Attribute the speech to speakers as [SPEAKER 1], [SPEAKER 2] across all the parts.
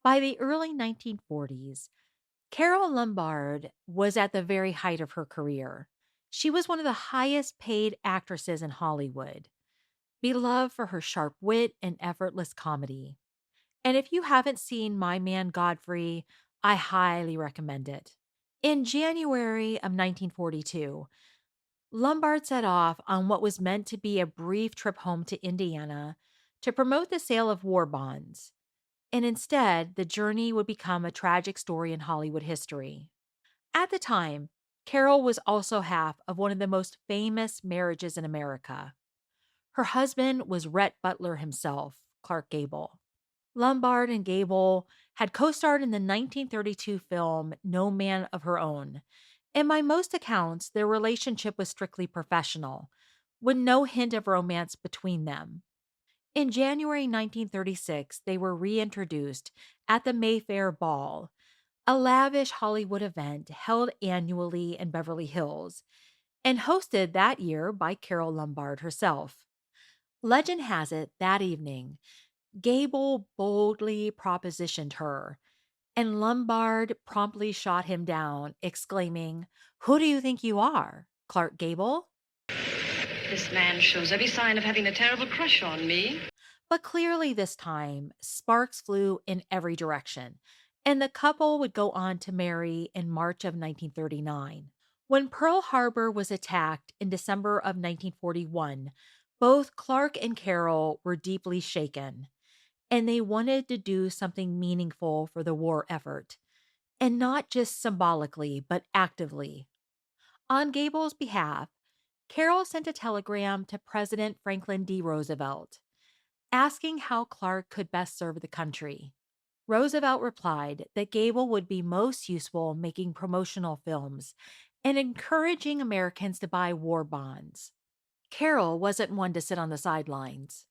[SPEAKER 1] By the early 1940s, Carole Lombard was at the very height of her career. She was one of the highest paid actresses in Hollywood, beloved for her sharp wit and effortless comedy. And if you haven't seen My Man Godfrey, I highly recommend it. In January of 1942, Lombard set off on what was meant to be a brief trip home to Indiana to promote the sale of war bonds. And instead, the journey would become a tragic story in Hollywood history. At the time, Carol was also half of one of the most famous marriages in America. Her husband was Rhett Butler himself, Clark Gable. Lombard and Gable had co starred in the 1932 film No Man of Her Own, and by most accounts, their relationship was strictly professional, with no hint of romance between them. In January 1936, they were reintroduced at the Mayfair Ball, a lavish Hollywood event held annually in Beverly Hills and hosted that year by Carole Lombard herself. Legend has it that evening, Gable boldly propositioned her, and Lombard promptly shot him down, exclaiming, "Who do you think you are, Clark Gable?"
[SPEAKER 2] This man shows every sign of having a terrible crush on me.
[SPEAKER 1] But clearly, this time, sparks flew in every direction, and the couple would go on to marry in March of 1939. When Pearl Harbor was attacked in December of 1941, both Clark and Carol were deeply shaken, and they wanted to do something meaningful for the war effort, and not just symbolically, but actively. On Gable's behalf, Carol sent a telegram to President Franklin D. Roosevelt asking how Clark could best serve the country. Roosevelt replied that Gable would be most useful making promotional films and encouraging Americans to buy war bonds. Carol wasn't one to sit on the sidelines.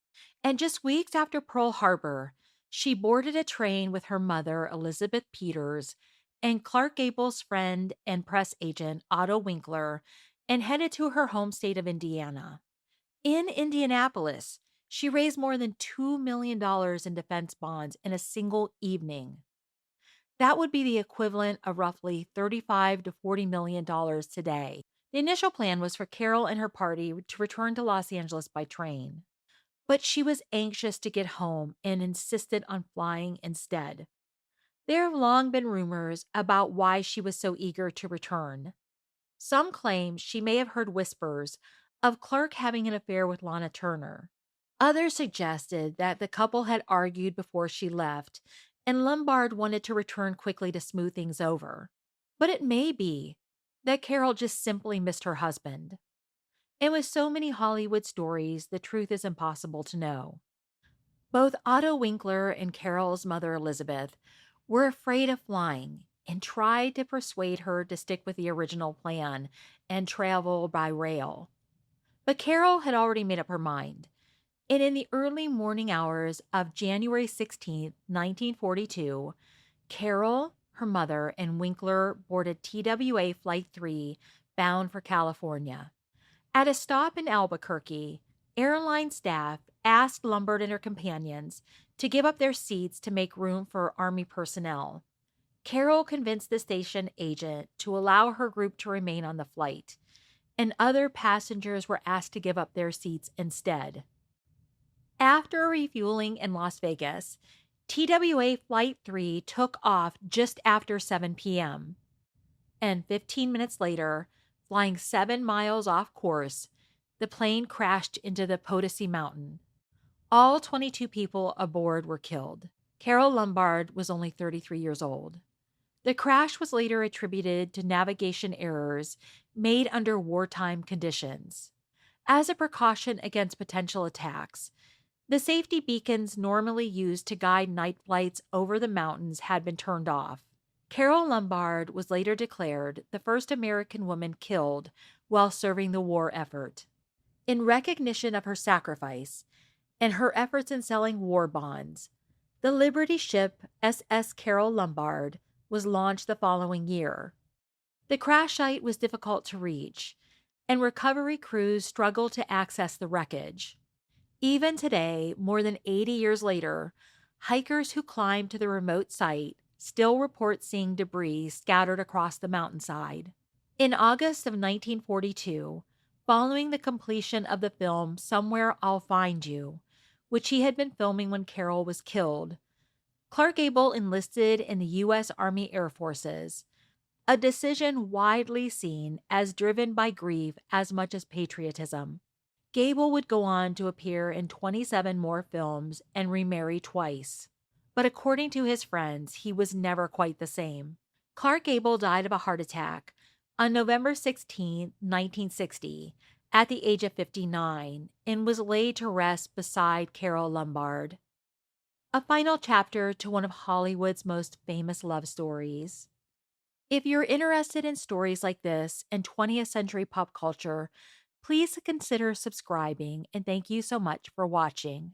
[SPEAKER 1] And just weeks after Pearl Harbor, she boarded a train with her mother, Elizabeth Peters, and Clark Gable's friend and press agent, Otto Winkler, and headed to her home state of Indiana. In Indianapolis, she raised more than $2 million dollars in defense bonds in a single evening. That would be the equivalent of roughly 35 to 40 million dollars today. The initial plan was for Carol and her party to return to Los Angeles by train, but she was anxious to get home and insisted on flying instead. There have long been rumors about why she was so eager to return. Some claim she may have heard whispers of Clark having an affair with Lana Turner. Others suggested that the couple had argued before she left, and Lombard wanted to return quickly to smooth things over. But it may be that Carol just simply missed her husband. And with so many Hollywood stories, the truth is impossible to know. Both Otto Winkler and Carol's mother, Elizabeth, were afraid of flying and tried to persuade her to stick with the original plan and travel by rail. But Carol had already made up her mind. And in the early morning hours of January 16th, 1942, Carol, her mother, and Winkler boarded TWA Flight 3 bound for California. At a stop in Albuquerque, airline staff asked Lombard and her companions to give up their seats to make room for Army personnel. Carol convinced the station agent to allow her group to remain on the flight, and other passengers were asked to give up their seats instead. After refueling in Las Vegas, TWA Flight 3 took off just after 7 p.m. And 15 minutes later, flying 7 miles off course, the plane crashed into the Potosi Mountain. All 22 people aboard were killed. Carole Lombard was only 33 years old. The crash was later attributed to navigation errors made under wartime conditions. As a precaution against potential attacks, the safety beacons normally used to guide night flights over the mountains had been turned off. Carole Lombard was later declared the first American woman killed while serving the war effort. In recognition of her sacrifice and her efforts in selling war bonds, the Liberty ship SS Carole Lombard was launched the following year. The crash site was difficult to reach, and recovery crews struggled to access the wreckage. Even today, more than 80 years later, Hikers who climb to the remote site still report seeing debris scattered across the mountainside. In August of 1942, following the completion of the film Somewhere I'll Find You, which he had been filming when Carole was killed, Clark Gable enlisted in the U.S. Army Air Forces, a decision widely seen as driven by grief as much as patriotism. Gable would go on to appear in 27 more films and remarry twice. But according to his friends, he was never quite the same. Clark Gable died of a heart attack on November 16, 1960, at the age of 59, and was laid to rest beside Carole Lombard. A final chapter to one of Hollywood's most famous love stories. If you're interested in stories like this and 20th century pop culture, please consider subscribing, and thank you so much for watching.